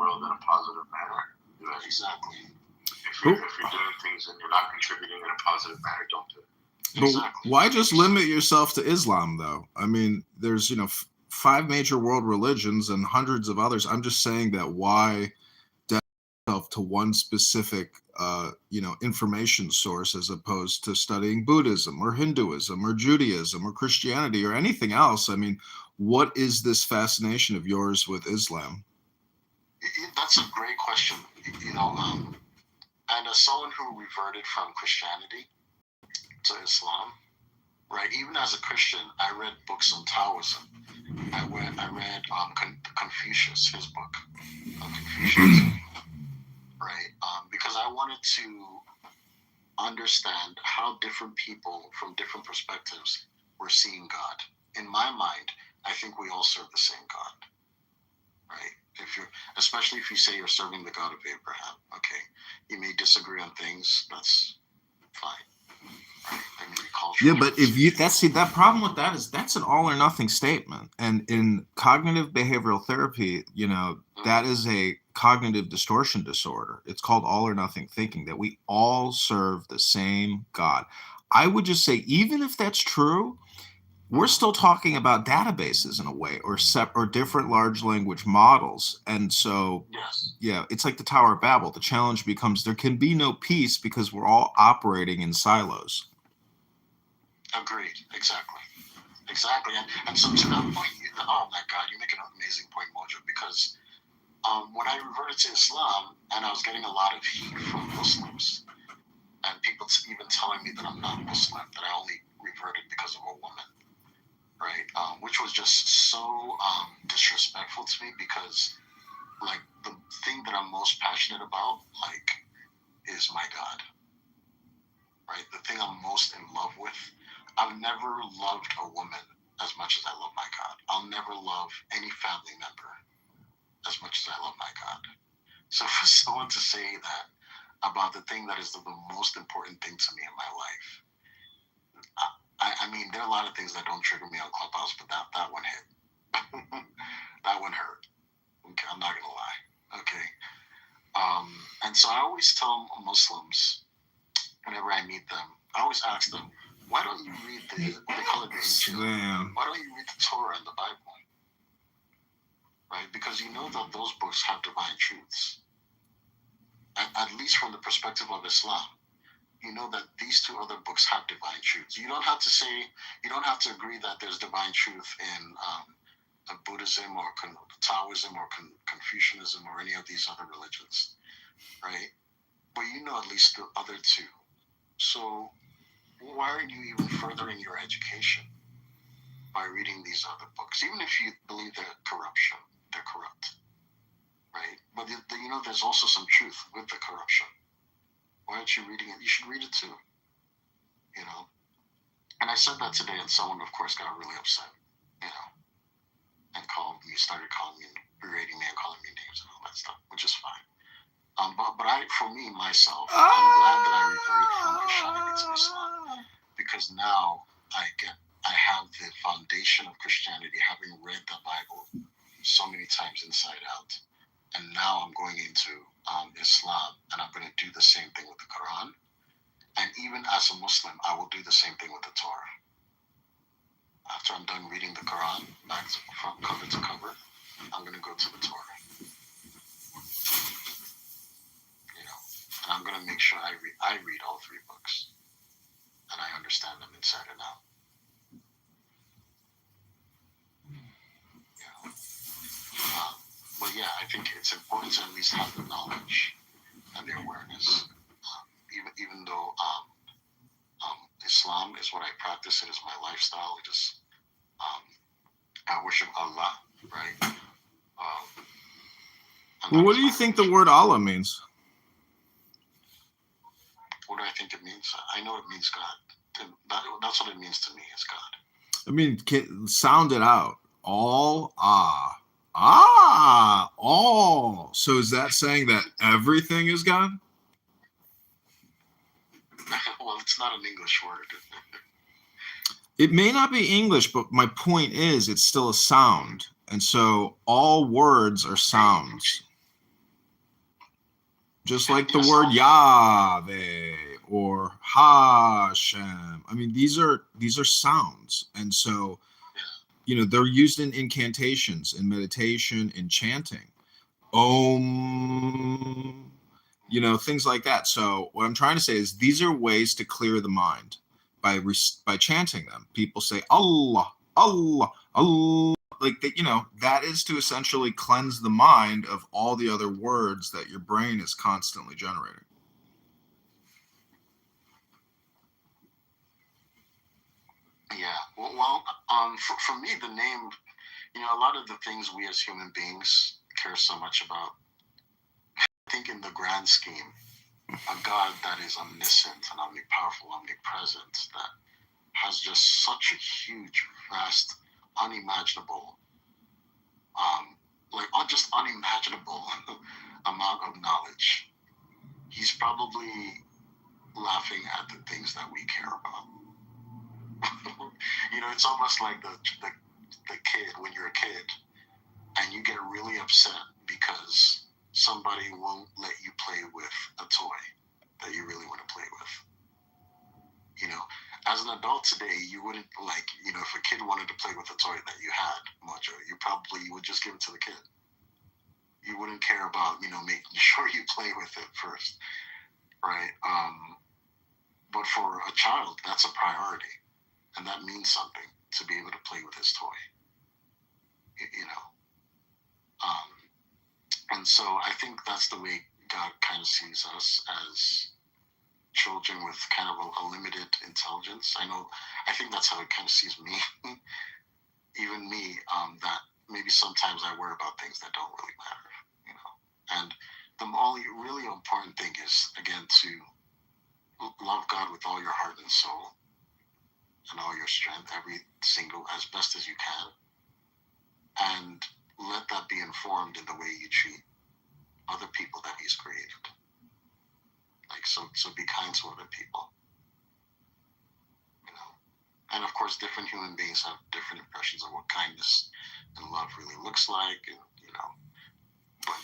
world in a positive manner. Right? Exactly. If you're doing things and you're not contributing in a positive manner, don't do it. But Exactly. why just limit yourself to Islam, though? I mean, there's 5 major world religions and hundreds of others. I'm just saying that why dedicate yourself to one specific information source as opposed to studying Buddhism or Hinduism or Judaism or Christianity or anything else? I mean, what is this fascination of yours with Islam? That's a great question. And as someone who reverted from Christianity to Islam, right? Even as a Christian, I read books on Taoism. I read Confucius, his book on Confucianism, right? Because I wanted to understand how different people from different perspectives were seeing God. In my mind, I think we all serve the same God, right? Especially if you say you're serving the God of Abraham, okay? You may disagree on things, that's fine. Yeah, but that problem with that is that's an all or nothing statement. And in cognitive behavioral therapy, that is a cognitive distortion disorder. It's called all or nothing thinking, that we all serve the same God. I would just say, even if that's true, we're still talking about databases in a way, or different large language models. And so, yes. Yeah, it's like the Tower of Babel. The challenge becomes there can be no peace because we're all operating in silos. Agreed. Exactly. And so to that point, oh my God, you make an amazing point, Mojo, because when I reverted to Islam and I was getting a lot of heat from Muslims and people even telling me that I'm not Muslim, that I only reverted because of a woman, right? Which was just so disrespectful to me, because like the thing that I'm most passionate about, like, is my God, right? The thing I'm most in love with. I've never loved a woman as much as I love my God. I'll never love any family member as much as I love my God. So for someone to say that about the thing that is the most important thing to me in my life, I mean, there are a lot of things that don't trigger me on Clubhouse, but that one hit. That one hurt. Okay, I'm not gonna lie. Okay. And so I always tell Muslims, whenever I meet them, I always ask them, why don't you read what they call it, the Injil? Why don't you read the Torah and the Bible? Right? Because you know that those books have divine truths. At least from the perspective of Islam, you know that these two other books have divine truths. You don't have to agree that there's divine truth in Buddhism or Taoism or Confucianism or any of these other religions, right? But you know at least the other two. So why aren't you even furthering your education by reading these other books? Even if you believe they're corrupt, right? But there's also some truth with the corruption. Why aren't you reading it? You should read it too, And I said that today, and someone, of course, got really upset, and started calling me, berating me and calling me names and all that stuff, which is fine. But for me, myself, I'm glad that I reverted from Christianity to Islam, because now I have the foundation of Christianity, having read the Bible so many times inside out, and now I'm going into Islam, and I'm going to do the same thing with the Quran, and even as a Muslim, I will do the same thing with the Torah. After I'm done reading the Quran, from cover to cover, I'm going to go to the Torah. And I'm going to make sure I read all 3 books, and I understand them inside and out. But yeah, I think it's important to at least have the knowledge and the awareness. Even though Islam is what I practice, it is my lifestyle. It is I worship Allah, right? Well, what do you think the word Allah means? What do I think it means? I know it means God. That's what it means to me, is God. I mean, sound it out. All, all. So is that saying that everything is God? Well, it's not an English word. It may not be English, but my point is it's still a sound. And so all words are sounds. Just like the Yes, word Yahweh or Hashem. I mean, these are sounds. And so, they're used in incantations, in meditation, in chanting. Om, things like that. So what I'm trying to say is these are ways to clear the mind by chanting them. People say Allah, Allah, Allah, like that. That is to essentially cleanse the mind of all the other words that your brain is constantly generating. Yeah. Well, for me, the name, a lot of the things we as human beings care so much about, I think in the grand scheme, a God that is omniscient and omnipowerful, omnipresent, that has just such a huge, vast, unimaginable, just unimaginable amount of knowledge. He's probably laughing at the things that we care about. It's almost like the kid, when you're a kid and you get really upset because somebody won't let you play with a toy that you really want to play with. As an adult today, you wouldn't if a kid wanted to play with a toy that you had, Mojo, you would just give it to the kid. You wouldn't care about, making sure you play with it first, right? But for a child, that's a priority. And that means something, to be able to play with his toy. And so I think that's the way God kind of sees us, as children with kind of a limited intelligence. I think that's how he kind of sees me, even me, that maybe sometimes I worry about things that don't really matter, And the only really important thing is, again, to love God with all your heart and soul and all your strength, as best as you can, and let that be informed in the way you treat other people that he's created. So be kind to other people, and of course different human beings have different impressions of what kindness and love really looks like, and but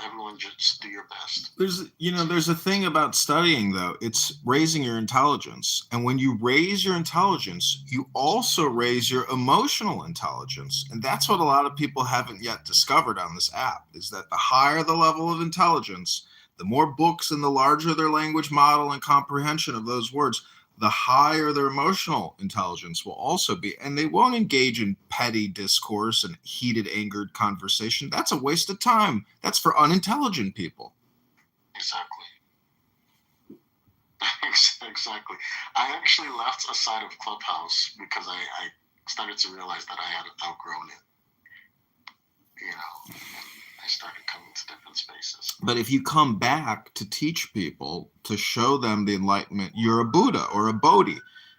everyone just do your best. There's a thing about studying, though. It's raising your intelligence. And when you raise your intelligence, you also raise your emotional intelligence. And that's what a lot of people haven't yet discovered on this app, is that the higher the level of intelligence, the more books and the larger their language model and comprehension of those words, the higher their emotional intelligence will also be. And they won't engage in petty discourse and heated, angered conversation. That's a waste of time. That's for unintelligent people. Exactly. Exactly. I actually left a side of Clubhouse because I started to realize that I had outgrown it. I started coming to different spaces. But if you come back to teach people, to show them the enlightenment, you're a Buddha or a Bodhi.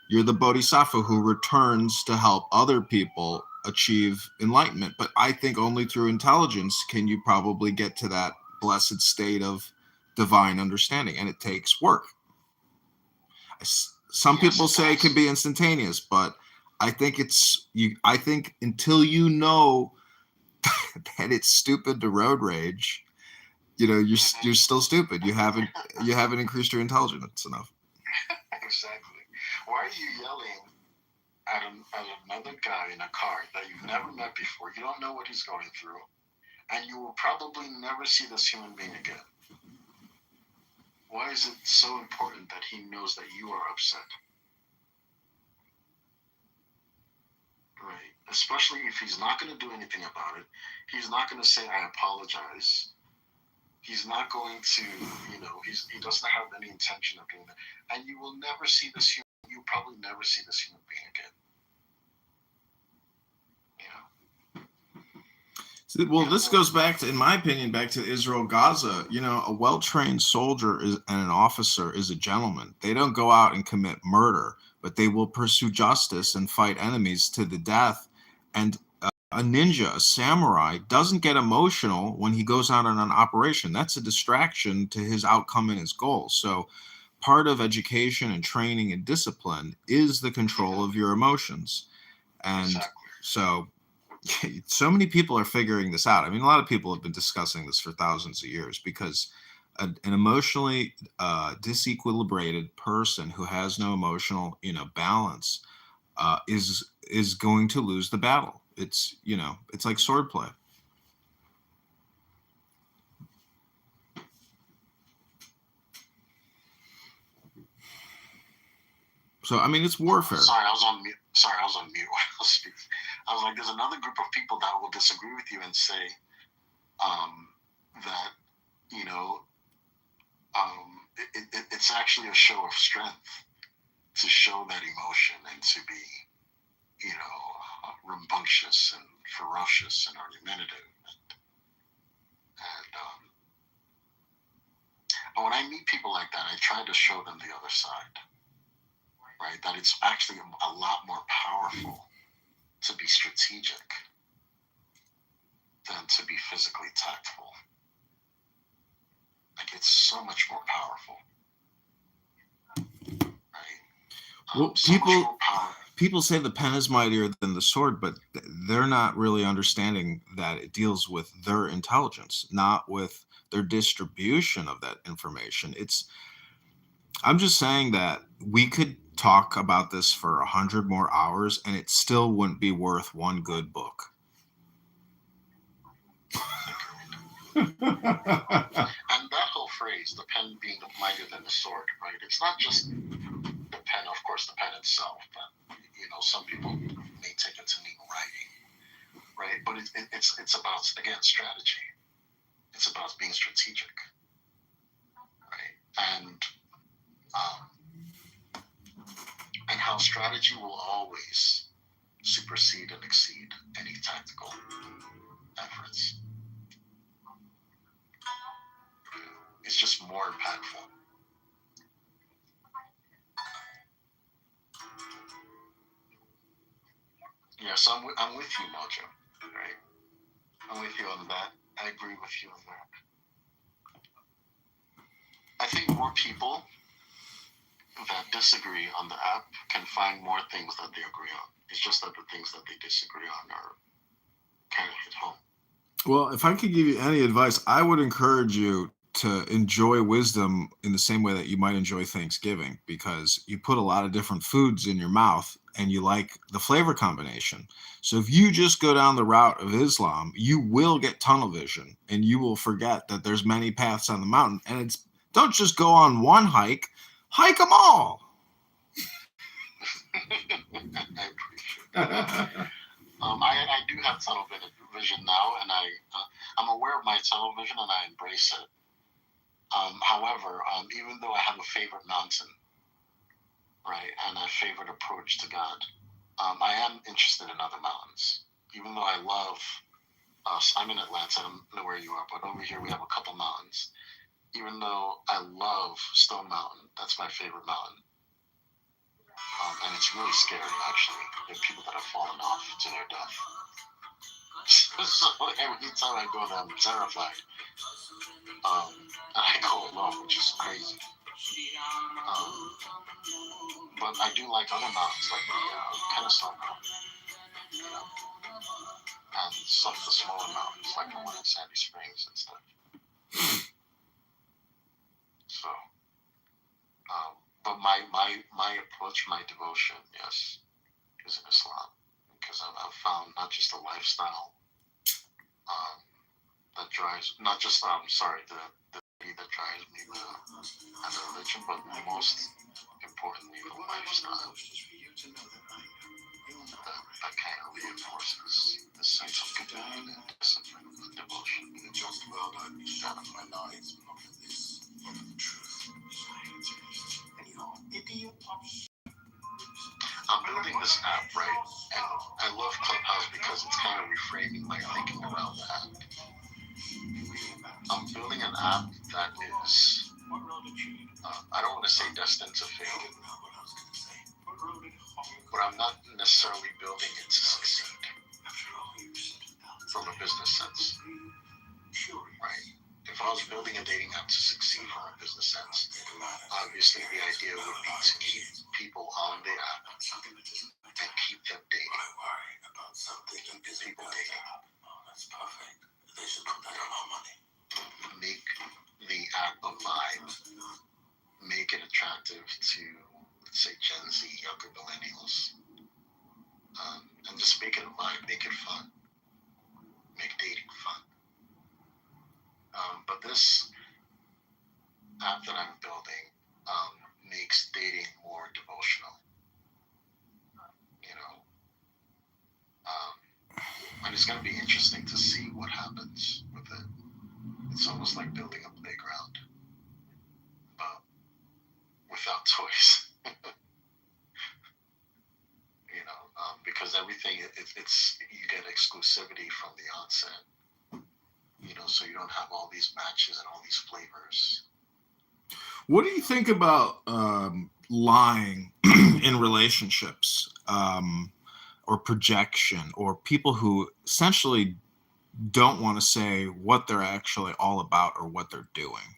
You're the Bodhisattva who returns to help other people achieve enlightenment. But I think only through intelligence can you probably get to that blessed state of divine understanding. And it takes work. Some people say it can be instantaneous, but I think I think until you know that it's stupid to road rage, you're still stupid. You haven't increased your intelligence enough. Exactly. Why are you yelling at another guy in a car that you've never met before? You don't know what he's going through, and you will probably never see this human being again. Why is it so important that he knows that you are upset? Right. Especially if he's not going to do anything about it. He's not going to say, I apologize. He's not going to, he doesn't have any intention of doing that. And you will never see you'll probably never see this human being again. Well, this goes back to, in my opinion, back to Israel, Gaza. A well-trained soldier and an officer is a gentleman. They don't go out and commit murder, but they will pursue justice and fight enemies to the death. And a ninja, a samurai, doesn't get emotional when he goes out on an operation. That's a distraction to his outcome and his goals. So part of education and training and discipline is the control of your emotions. And so many people are figuring this out. I mean, a lot of people have been discussing this for thousands of years, because an emotionally disequilibrated person who has no emotional, balance, is going to lose the battle. It's it's like swordplay. So I mean, it's warfare. Sorry, I was on mute. Sorry, I was on mute while I was speaking. I was like, there's another group of people that will disagree with you and say that it's actually a show of strength to show that emotion and to be, rambunctious and ferocious and argumentative. And when I meet people like that, I try to show them the other side, right? That it's actually a lot more powerful to be strategic than to be physically tactful. Like, it's so much more powerful, right? Well, people say the pen is mightier than the sword, but they're not really understanding that it deals with their intelligence, not with their distribution of that information. I'm just saying that we could talk about this for 100 more hours and it still wouldn't be worth one good book. And that whole phrase, the pen being mightier than the sword, right? It's not just the pen, of course, the pen itself, but some people may take it to mean writing, right? But it's about, again, strategy. It's about being strategic, right? And how strategy will always supersede and exceed any tactical efforts. It's just more impactful. Yes, I'm with you, Mojo. Right? I'm with you on that. I agree with you on that. I think more people that disagree on the app can find more things that they agree on. It's just that the things that they disagree on are kind of hit home. Well, if I could give you any advice, I would encourage you to enjoy wisdom in the same way that you might enjoy Thanksgiving, because you put a lot of different foods in your mouth and you like the flavor combination. So if you just go down the route of Islam, you will get tunnel vision and you will forget that there's many paths on the mountain. And don't just go on one hike them all. I appreciate that. I do have tunnel vision now, and I'm aware of my tunnel vision and I embrace it. However, even though I have a favorite mountain, right, and a favorite approach to God, I am interested in other mountains. Even though I love us, I'm in Atlanta, I don't know where you are, but over here we have a couple mountains. Even though I love Stone Mountain, that's my favorite mountain. And it's really scary, actually. There are people that have fallen off to their death. So every time I go there, I'm terrified. And I go alone, which is crazy. But I do like other mountains, like the Kennesaw Mountain, and some of the smaller mountains, like the one in Sandy Springs and stuff. So, but my approach, my devotion, yes, is in Islam, because I've found not just a lifestyle that drives, not just the that drives me as a religion, but most importantly, the lifestyle that kind of reinforces the sense of commitment and discipline and devotion. I'm building this app, right? And I love Clubhouse because it's kind of reframing my thinking around the app. I'm building an app that is, I don't want to say destined to fail, but I'm not necessarily building it to succeed from a business sense, right? If I was building a dating app to succeed from a business sense, obviously the idea would be to keep people on the app and keep them dating. Keep people dating. Make the app a vibe, make it attractive to, let's say, Gen Z, younger millennials, and just make it a vibe, make it fun, make dating fun. But this app that I'm building makes dating more devotional, you know. And it's going to be interesting to see what happens with it. It's almost like building a playground, but without toys. Because everything it's you get exclusivity from the onset. So you don't have all these matches and all these flavors. What do you think about lying in relationships, or projection, or people who essentially don't want to say what they're actually all about or what they're doing?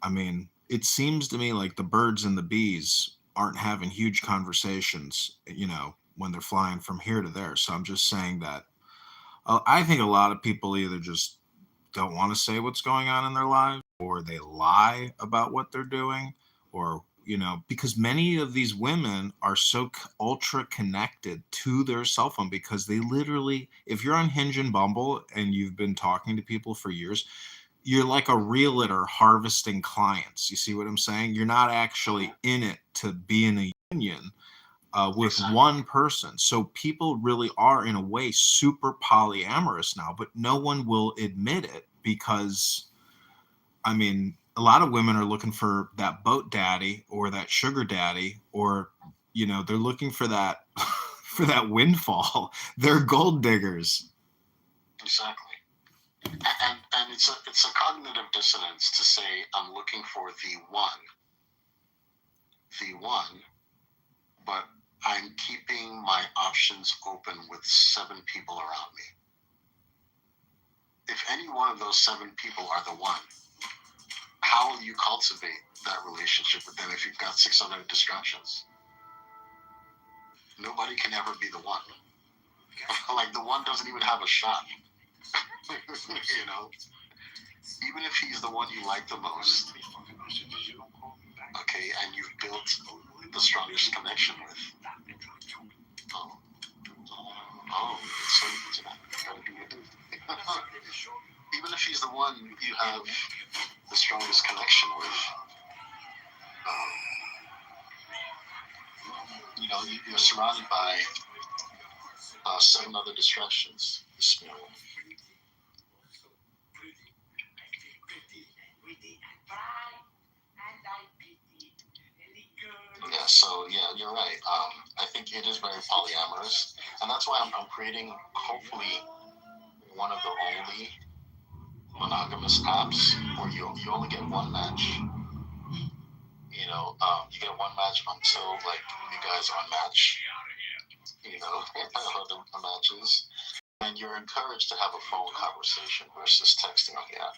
I mean, it seems to me like the birds and the bees aren't having huge conversations, when they're flying from here to there. So I'm just saying that I think a lot of people either just don't want to say what's going on in their lives, or they lie about what they're doing, or because many of these women are so ultra connected to their cell phone, because they literally, if you're on Hinge and Bumble and you've been talking to people for years, you're like a realtor harvesting clients. You see what I'm saying? You're not actually in it to be in a union with one person. So people really are, in a way, super polyamorous now, but no one will admit it because, I mean, a lot of women are looking for that boat daddy or that sugar daddy, or, they're looking for that, for that windfall. They're gold diggers. Exactly. And it's a cognitive dissonance to say I'm looking for the one, but I'm keeping my options open with 7 people around me. If any one of those 7 people are the one, how will you cultivate that relationship with them if you've got 6 other distractions? Nobody can ever be the one. Like, the one doesn't even have a shot. Even if he's the one you like the most, okay, and you've built the strongest connection with. So even if he's the one you have the strongest connection with, you're surrounded by 7 other distractions. You're right. I think it is very polyamorous, and that's why I'm creating, hopefully, one of the only monogamous apps where you only get one match. You get one match until, like, you guys unmatch. Other matches, and you're encouraged to have a phone conversation versus texting on the app.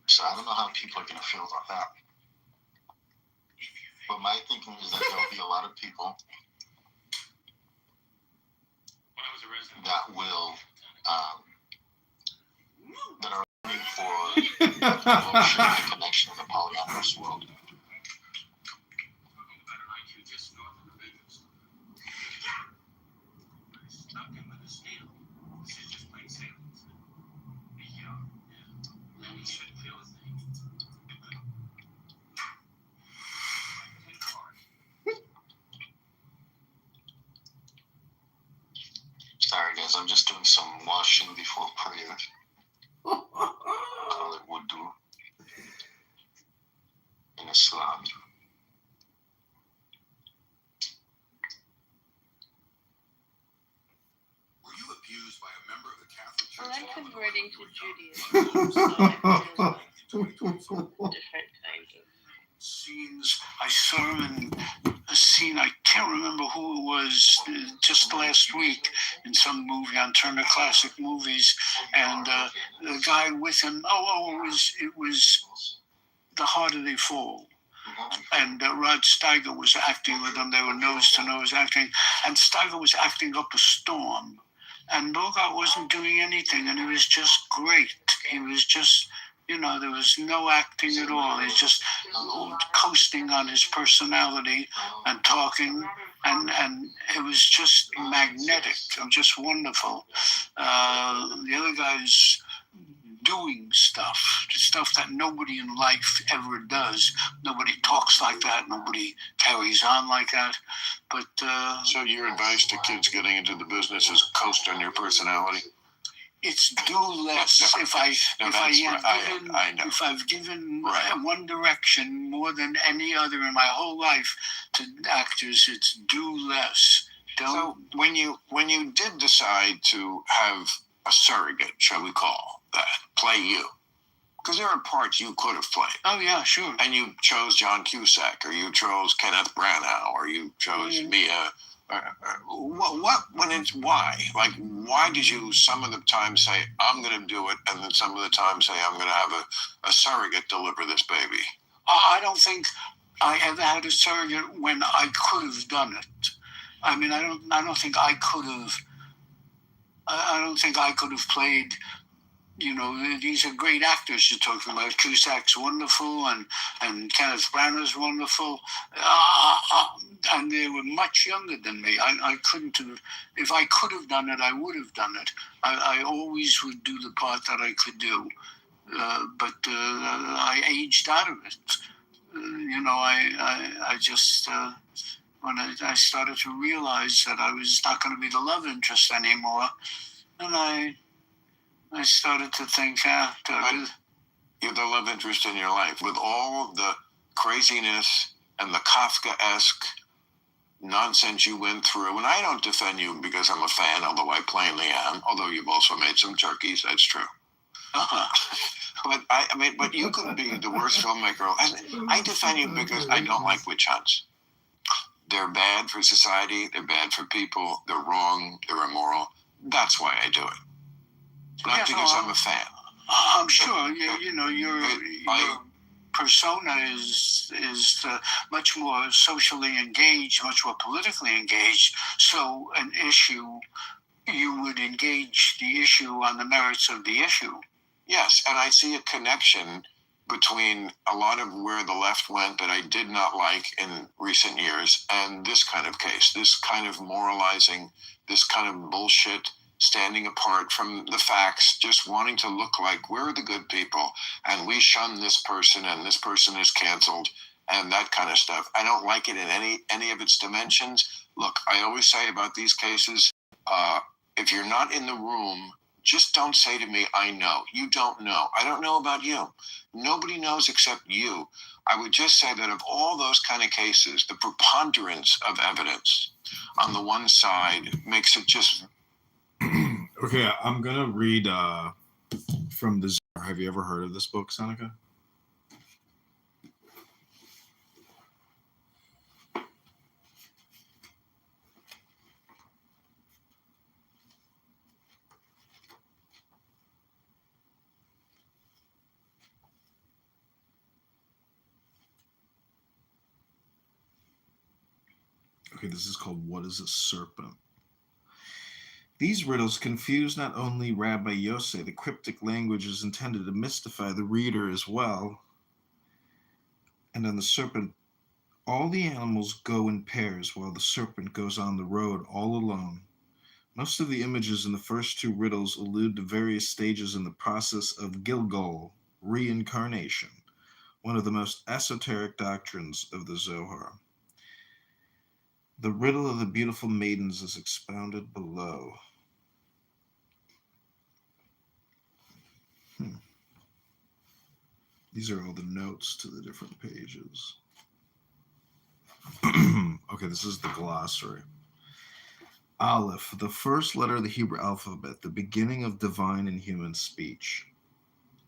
So I don't know how people are going to feel about that. But my thinking is that there'll be a lot of people that will that are looking for devotion and connection in the polyamorous world. Sorry guys, I'm just doing some washing before prayer. Call it wudu in Islam. Were you abused by a member of the Catholic Church? Well, I'm converting to Judaism. Different kind of Scenes. I saw him in a scene, I can't remember who it was, just last week in some movie on Turner Classic Movies, and the guy with him, it was The Harder They Fall. And Rod Steiger was acting with them. They were nose to nose acting, and Steiger was acting up a storm, and Bogart wasn't doing anything, and it was just great. It There was no acting at all. He's just coasting on his personality and talking, and it was just magnetic, just wonderful. The other guy's doing stuff that nobody in life ever does. Nobody talks like that. Nobody carries on like that. But So your advice to kids getting into the business is coast on your personality? it's do less. If I've given one direction more than any other in my whole life to actors, it's do less. So when you did decide to have a surrogate, shall we call that, play you, because there are parts you could have played. Oh yeah, sure. And you chose John Cusack, or you chose Kenneth Branagh, or you chose Mia. Why? Like, why did you some of the time say, I'm going to do it, and then some of the time say, I'm going to have a surrogate deliver this baby? I don't think I ever had a surrogate when I could have done it. I mean, I don't think I could have. I don't think I could have played. These are great actors you're talking about. Cusack's wonderful, and Kenneth Branagh's wonderful, and they were much younger than me. I couldn't have. If I could have done it, I would have done it. I always would do the part that I could do, but I aged out of it. I just when I started to realize that I was not going to be the love interest anymore, and I started to think, you're the love interest in your life. With all the craziness and the Kafka-esque nonsense you went through, and I don't defend you because I'm a fan, although I plainly am, although you've also made some turkeys, that's true. But you could be the worst filmmaker. I defend you because I don't like witch hunts. They're bad for society, they're bad for people, they're wrong, they're immoral. That's why I do it. Not because I'm a fan. I'm sure. Your persona is much more socially engaged, much more politically engaged. So an issue, you would engage the issue on the merits of the issue. Yes, and I see a connection between a lot of where the left went that I did not like in recent years and this kind of case, this kind of moralizing, this kind of bullshit, standing apart from the facts, just wanting to look like we're the good people and we shun this person and this person is canceled and that kind of stuff. I don't like it in any of its dimensions. Look, I always say about these cases, if you're not in the room, just don't say to me, I know. You don't know. I don't know about you. Nobody knows except you. I would just say that of all those kind of cases, the preponderance of evidence on the one side makes it just... Okay, I'm going to read from the Czar. Have you ever heard of this book, Seneca? Okay, this is called What is a Serpent? These riddles confuse not only Rabbi Yosef, the cryptic language is intended to mystify the reader as well. And on the serpent, all the animals go in pairs while the serpent goes on the road all alone. Most of the images in the first two riddles allude to various stages in the process of Gilgul, reincarnation, one of the most esoteric doctrines of the Zohar. The riddle of the beautiful maidens is expounded below. These are all the notes to the different pages. Okay, this is the glossary. Aleph, the first letter of the Hebrew alphabet, the beginning of divine and human speech.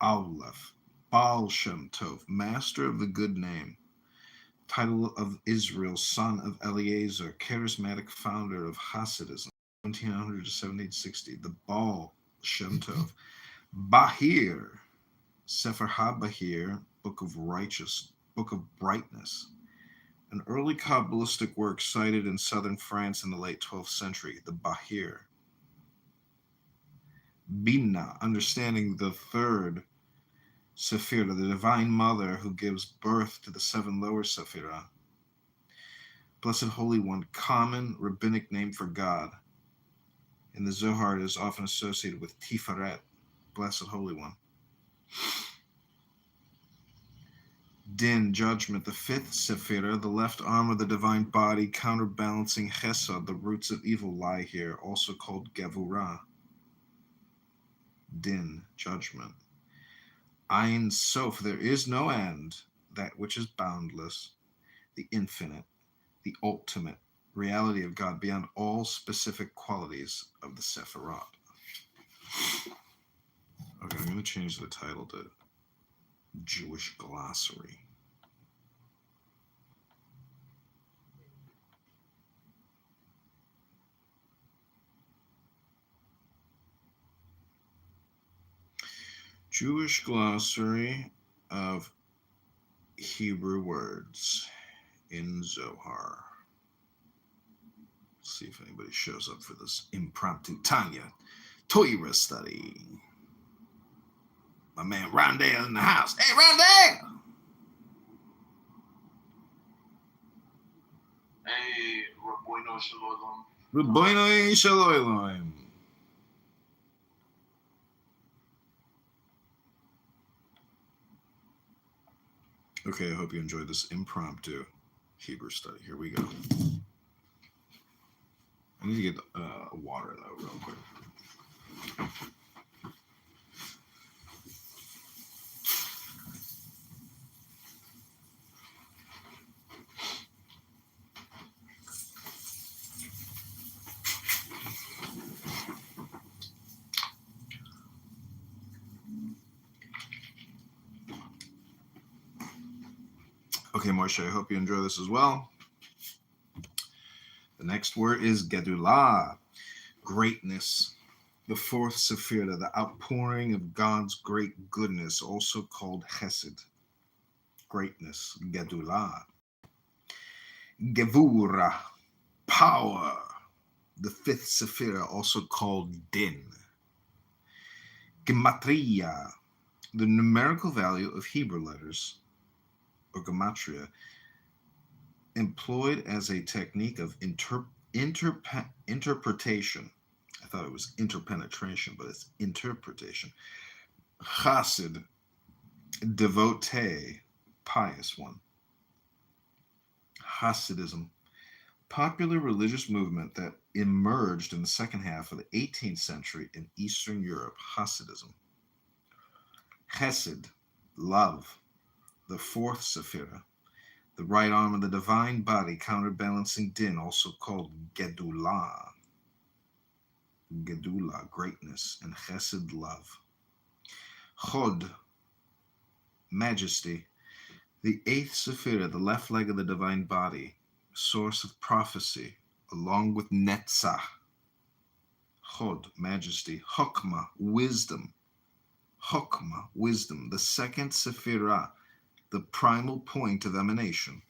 Aleph, Baal Shem Tov, master of the good name. Title of Israel, son of Eliezer, charismatic founder of Hasidism, 1700 to 1760. The Baal Shem Tov. Bahir, Sefer HaBahir, Book of Brightness, an early Kabbalistic work cited in southern France in the late 12th century, the Bahir. Bina, understanding the third Sephira, the divine mother who gives birth to the 7 lower Sephira. Blessed Holy One, common rabbinic name for God. In the Zohar, it is often associated with Tiferet, Blessed Holy One. Din, judgment, the 5th Sephira, the left arm of the divine body, counterbalancing Chesed, the roots of evil lie here, also called Gevurah. Din, judgment. Ein Sof, there is no end, that which is boundless, the infinite, the ultimate reality of God beyond all specific qualities of the Sephirot. Okay, I'm going to change the title to Jewish Glossary. Jewish Glossary of Hebrew words in Zohar. Let's see if anybody shows up for this impromptu Tanya Torah study. My man Rondale in the house. Hey, Rondale! Hey, Rabboino Shalom. Rabboino Shalom. Okay, I hope you enjoyed this impromptu Hebrew study. Here we go. I need to get water, though, real quick. Okay, Moshe, I hope you enjoy this as well. The next word is Gedulah, greatness. The 4th Sephira, the outpouring of God's great goodness, also called Chesed. Greatness, Gedulah. Gevurah, power. The 5th Sephira, also called Din. Gematria, the numerical value of Hebrew letters, or gematria, employed as a technique of interpretation. I thought it was interpenetration, but it's interpretation. Chassid, devotee, pious one. Hasidism, popular religious movement that emerged in the second half of the 18th century in Eastern Europe. Hasidism. Chesed, love, the 4th Sephira, the right arm of the divine body, counterbalancing Din, also called Gedulah. Gedulah, greatness, and Chesed, love. Chod, majesty, the 8th Sephira, the left leg of the divine body, source of prophecy, along with Netzach. Chod, majesty. Chokmah, wisdom. Chokmah, wisdom, the 2nd Sephira, the primal point of emanation.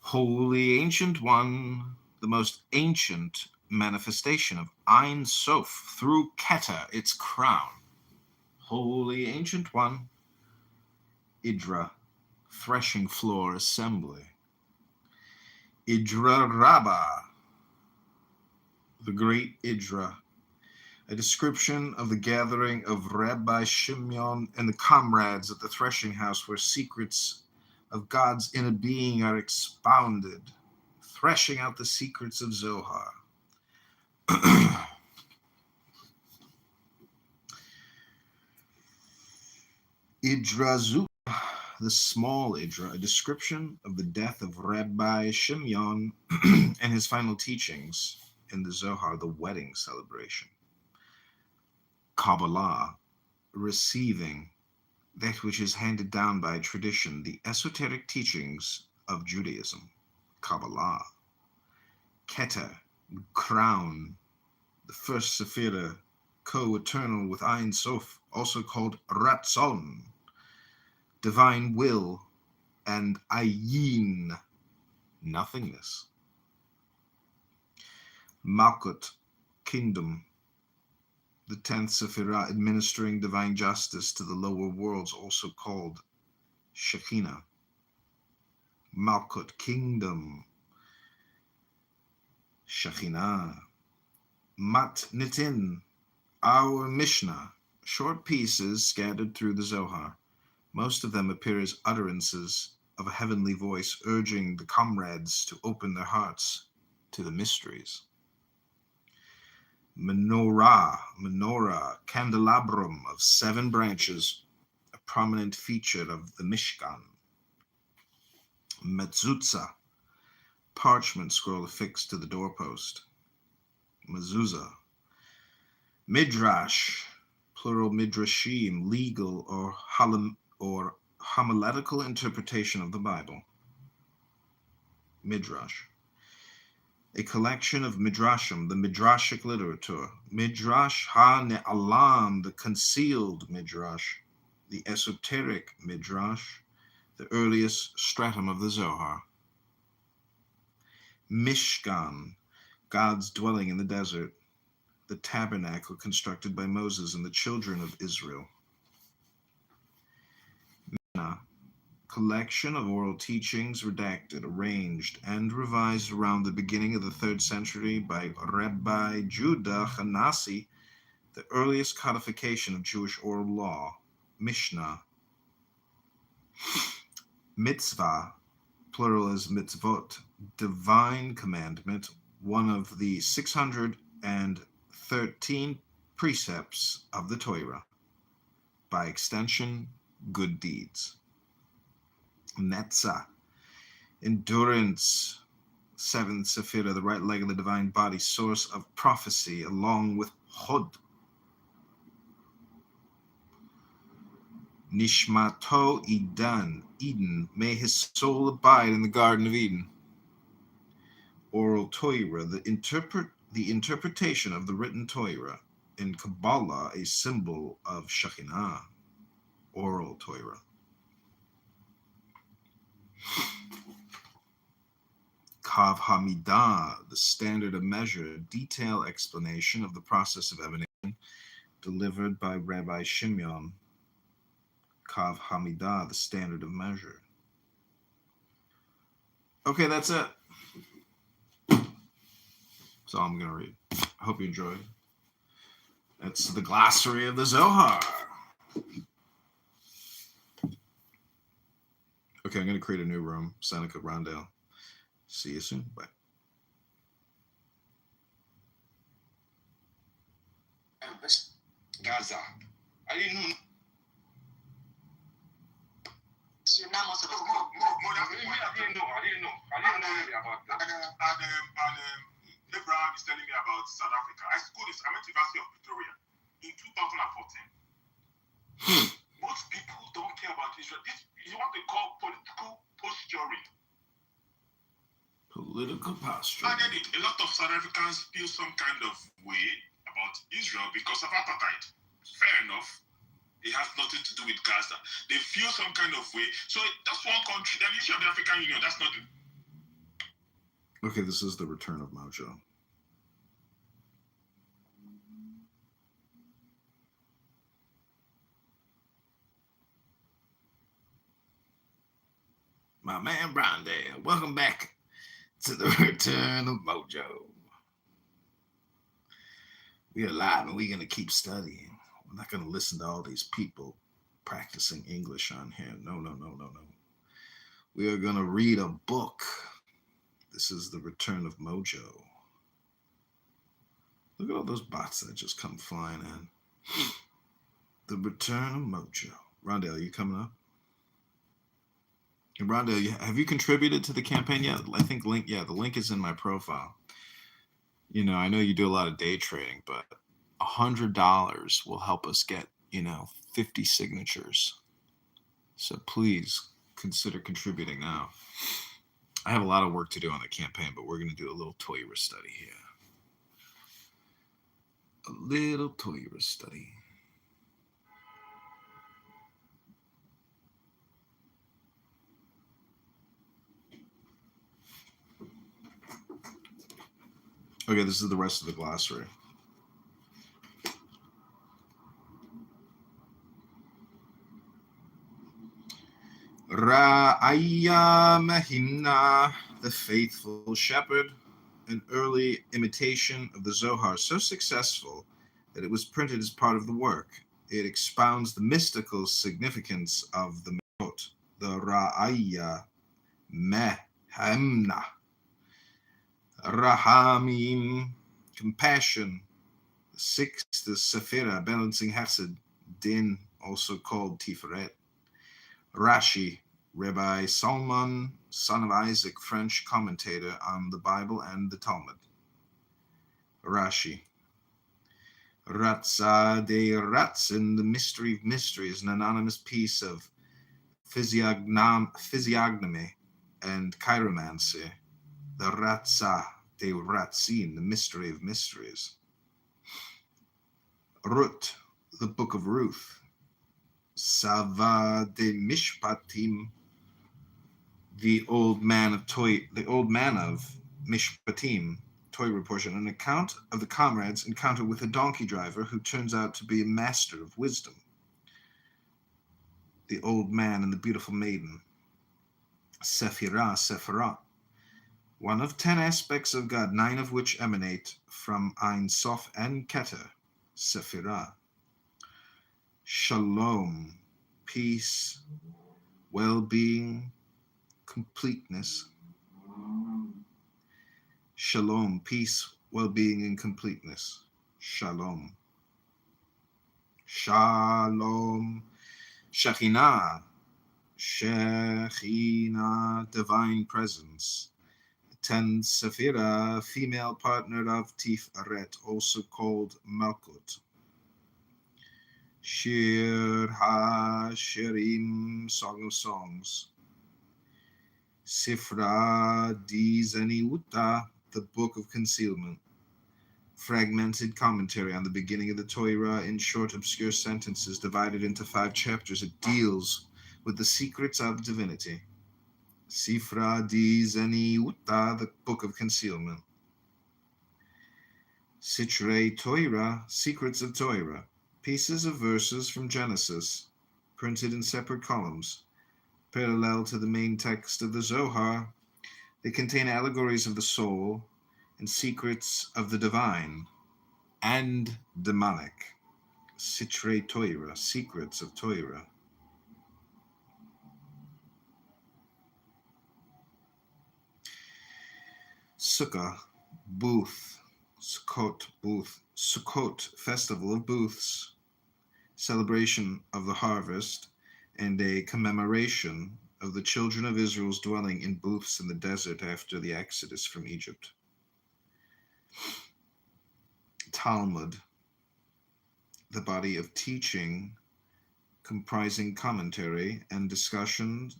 Holy Ancient One, the most ancient manifestation of Ein Sof through Keter, its crown. Holy Ancient One, Idra, threshing floor assembly. Idra Rabbah, the great Idra, a description of the gathering of Rabbi Shimon and the comrades at the threshing house where secrets of God's inner being are expounded, threshing out the secrets of Zohar. Idrazu, the small Idra, a description of the death of Rabbi Shimon and his final teachings in the Zohar, the wedding celebration. Kabbalah, receiving that which is handed down by tradition, the esoteric teachings of Judaism. Kabbalah. Keter, crown, the 1st Sephira, co-eternal with Ein Sof, also called Ratzon, divine will, and Ayin, nothingness. Malkut, kingdom, the 10th Sephirah, administering divine justice to the lower worlds, also called Shekinah. Malkut, kingdom. Shekinah. Matnitin, our Mishnah, short pieces scattered through the Zohar. Most of them appear as utterances of a heavenly voice urging the comrades to open their hearts to the mysteries. Menorah, candelabrum of 7 branches, a prominent feature of the Mishkan. Mezuzah, parchment scroll affixed to the doorpost. Mezuzah. Midrash, plural midrashim, legal or homiletical interpretation of the Bible. Midrash. A collection of midrashim, the midrashic literature. Midrash ha-ne'alam, the concealed midrash. The esoteric midrash, the earliest stratum of the Zohar. Mishkan, God's dwelling in the desert. The tabernacle constructed by Moses and the children of Israel. Mina, collection of oral teachings redacted, arranged, and revised around the beginning of the 3rd century by Rabbi Judah Hanasi, the earliest codification of Jewish oral law. Mishnah. Mitzvah, plural is mitzvot, divine commandment, one of the 613 precepts of the Torah. By extension, good deeds. Netzah, endurance, 7th Sephirah, the right leg of the divine body, source of prophecy, along with Hod. Nishmato Eden, may his soul abide in the Garden of Eden. Oral Torah, the interpretation of the written Torah. In Kabbalah, a symbol of Shekinah. Oral Torah. Kav Hamidah, the standard of measure, detailed explanation of the process of emanation, delivered by Rabbi Shimon. Kav Hamidah, the standard of measure. Okay, that's it. That's all I'm going to read. I hope you enjoyed. That's the glossary of the Zohar. Okay, I'm going to create a new room. Seneca Rondale. See you soon. Bye. Gaza. I didn't know. You're not most of I didn't know really about that. And Abraham is telling me about South Africa. I went to University of Pretoria in 2014. Most people don't care about Israel. This is what they call political posturing. Political posture. I get it. A lot of South Africans feel some kind of way about Israel because of apartheid. Fair enough. It has nothing to do with Gaza. They feel some kind of way. So that's one country. The issue of the African Union, that's not the... Okay, this is the return of Mojo. My man Brondale, welcome back to the return of Mojo. We are live and we're going to keep studying. I'm not going to listen to all these people practicing English on here. No. We are going to read a book. This is the return of Mojo. Look at all those bots that just come flying in. The return of Mojo. Rondale, you coming up? And Rondale, have you contributed to the campaign yet? I think the link is in my profile. You know, I know you do a lot of day trading, but $100 will help us get, 50 signatures. So please consider contributing now. I have a lot of work to do on the campaign, but we're going to do a little Torah study here. A little Torah study. Okay, this is the rest of the glossary. Ra'aya Mahimna, the faithful shepherd, an early imitation of the Zohar, so successful that it was printed as part of the work. It expounds the mystical significance of the Mitzvot, the Ra'aya Mahimna. Rahamim, compassion. The sixth is Sephira, balancing Hesed, Din, also called Tiferet. Rashi, Rabbi Salman, son of Isaac, French commentator on the Bible and the Talmud. Rashi. Ratza de Ratzin, the mystery of mysteries, an anonymous piece of physiognomy and chiromancy. The Ratza de Ratzin, the mystery of mysteries. Ruth, the book of Ruth. Sava de Mishpatim, the old man of Mishpatim, Torah portion, an account of the comrades' encounter with a donkey driver who turns out to be a master of wisdom. The old man and the beautiful maiden. Sephirah, one of 10 aspects of God, 9 of which emanate from Ein Sof and Keter. Sephirah. Shalom, peace, well-being, completeness. Shalom, peace, well-being, and completeness. Shalom. Shalom. Shekhinah. Shekhinah, divine presence. 10 Sephirah, female partner of Tiferet, also called Malkut. Shir HaShirim, Song of Songs. Sifra di Zeniuta, the Book of Concealment. Fragmented commentary on the beginning of the Torah in short, obscure sentences divided into 5 chapters. It deals with the secrets of divinity. Sifra di Zeniuta, the Book of Concealment. Sitrei Torah, Secrets of Torah. Pieces of verses from Genesis, printed in separate columns, parallel to the main text of the Zohar. They contain allegories of the soul and secrets of the divine and demonic. Sitrei Torah, Secrets of Torah. Sukkah, booth, Sukkot, booth, Sukkot, festival of booths, celebration of the harvest, and a commemoration of the children of Israel's dwelling in booths in the desert after the exodus from Egypt. Talmud, the body of teaching comprising commentary and discussions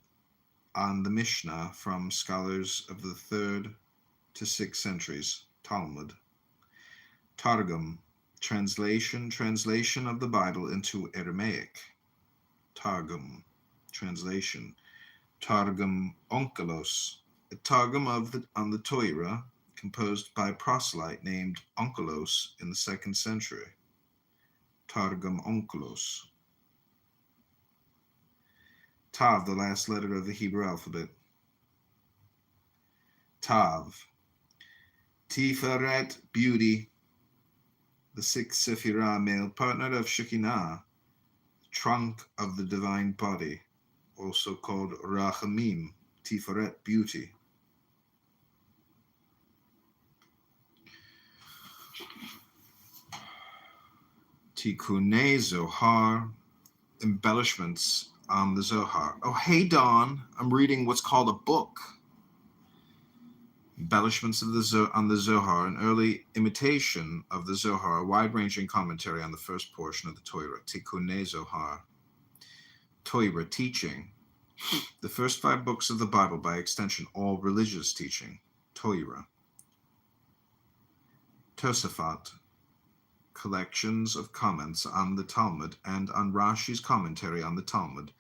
on the Mishnah from scholars of the 3rd to 6th centuries. Talmud. Targum, translation of the Bible into Aramaic. Targum, translation. Targum Onkelos, a Targum on the Torah, composed by a proselyte named Onkelos in the 2nd century. Targum Onkelos. Tav, the last letter of the Hebrew alphabet. Tav. Tiferet, beauty. The 6th Sephirah, male partner of Shekinah, trunk of the divine body, also called Rachamim, Tiferet, beauty. Tikkunei Zohar, embellishments on the Zohar. Oh, hey, Dawn, I'm reading what's called a book. Embellishments of on the Zohar, an early imitation of the Zohar, a wide-ranging commentary on the first portion of the Torah. Tikkunei Zohar. Torah, teaching. The first 5 books of the Bible, by extension, all religious teaching. Torah. Tosafot, collections of comments on the Talmud and on Rashi's commentary on the Talmud,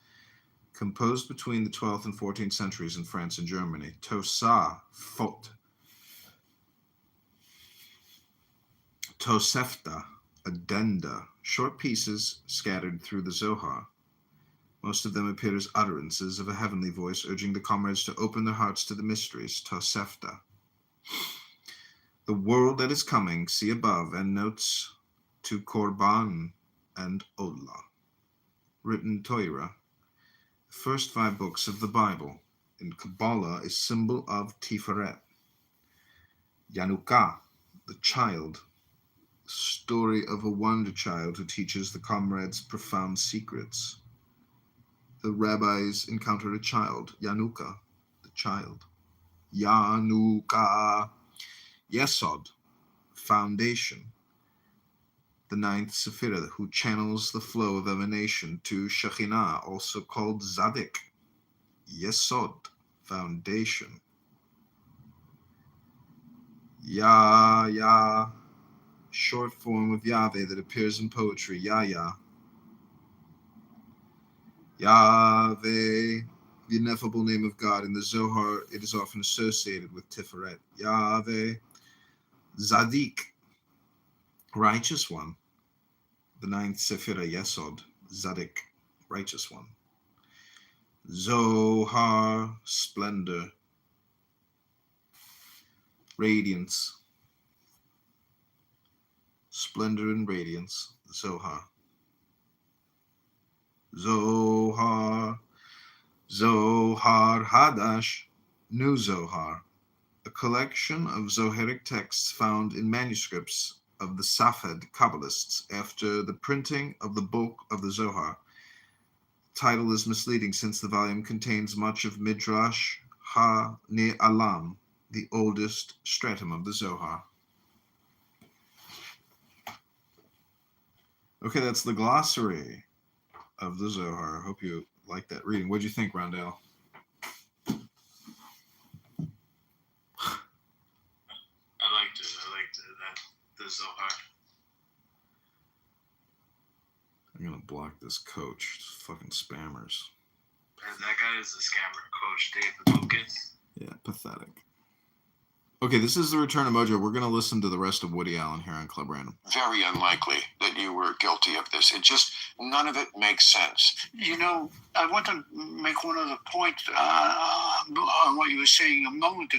composed between the 12th and 14th centuries in France and Germany. Tosafot. Tosefta, addenda, short pieces scattered through the Zohar. Most of them appear as utterances of a heavenly voice urging the comrades to open their hearts to the mysteries, Tosefta. The world that is coming, see above, and notes to Korban and Olah. Written Torah, the first 5 books of the Bible. In Kabbalah, a symbol of Tiferet. Yanukah, the child, story of a wonder child who teaches the comrades profound secrets. The rabbis encountered a child, Yanukah, the child. Yanukah, Yesod, foundation. The 9th Sephirah, who channels the flow of emanation to Shekhinah, also called Zadik. Yesod, foundation. Yah, short form of Yahweh that appears in poetry. Yah. Yahweh, the ineffable name of God. In the Zohar, it is often associated with Tiferet. Yahweh, Zadik, righteous one. The 9th Sephirah, Yesod, Zadik, righteous one. Zohar, splendor, radiance, splendor and radiance, Zohar. Zohar Hadash, New Zohar, a collection of Zoharic texts found in manuscripts of the Safed Kabbalists after the printing of the book of the Zohar. Title is misleading since the volume contains much of Midrash Ha-Ne'alam, the oldest stratum of the Zohar. Okay, that's the glossary of the Zohar. I hope you like that reading. What'd you think, Rondell? I liked it. The Zohar. I'm gonna block this coach. Just fucking spammers. And that guy is a scammer, Coach David Lucas. Yeah, pathetic. Okay, this is the Return of Mojo. We're gonna listen to the rest of Woody Allen here on Club Random. Very unlikely that you were guilty of this. It just, none of it makes sense. You know, I want to make one other point on what you were saying a moment ago.